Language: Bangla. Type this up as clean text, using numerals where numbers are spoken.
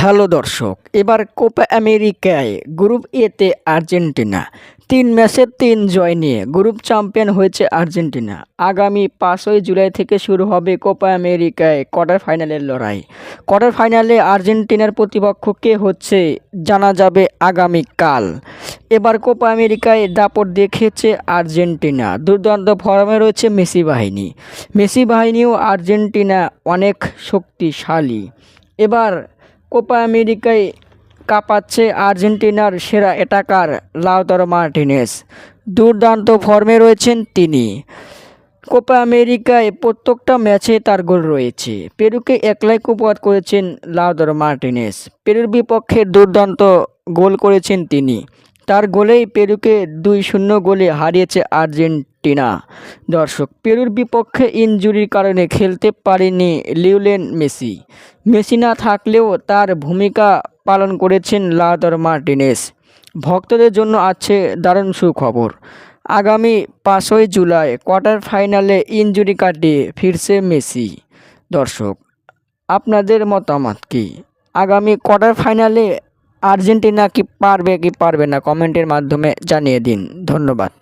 হ্যালো দর্শক, এবার কোপা আমেরিকায় গ্রুপ এতে আর্জেন্টিনা 3 ম্যাচের 3 জয় নিয়ে গ্রুপ চ্যাম্পিয়ন হয়েছে আর্জেন্টিনা। আগামী 5ই জুলাই থেকে শুরু হবে কোপা আমেরিকায় কোয়ার্টার ফাইনালের লড়াই। কোয়ার্টার ফাইনালে আর্জেন্টিনার প্রতিপক্ষ কে হচ্ছে জানা যাবে আগামীকাল। এবার কোপা আমেরিকায় দাপট দেখিয়েছে আর্জেন্টিনা। দুর্দান্ত ফর্মে রয়েছে মেসি বাহিনীও আর্জেন্টিনা অনেক শক্তিশালী। এবার কোপা আমেরিকায় কাঁপাচ্ছে আর্জেন্টিনার সেরা অ্যাটাকার লাউতারো মার্টিনেজ। দুর্দান্ত ফর্মে রয়েছেন তিনি। কোপা আমেরিকায় প্রত্যেকটা ম্যাচে তার গোল রয়েছে। পেরুকে একলাই কুপোয়াত করেছেন লাউতারো মার্টিনেজ। পেরুর বিপক্ষে দুর্দান্ত গোল করেছেন তিনি। তার গোলেই পেরুকে 2-0 গোলে হারিয়েছে আর্জেন্টিনা। দর্শক, পেরুর বিপক্ষে ইনজুরির কারণে খেলতে পারেনি লিওনেল মেসি না থাকলেও তার ভূমিকা পালন করেছেন লাউতারো মার্টিনেজ। ভক্তদের জন্য আছে দারুণ সুখবর। আগামী 5ই জুলাই কোয়ার্টার ফাইনালে ইনজুরি কাটিয়ে ফিরছে মেসি। দর্শক, আপনাদের মতামত কি? আগামী কোয়ার্টার ফাইনালে আর্জেন্টিনা কি পারবে না কমেন্টের মাধ্যমে জানিয়ে দিন। ধন্যবাদ।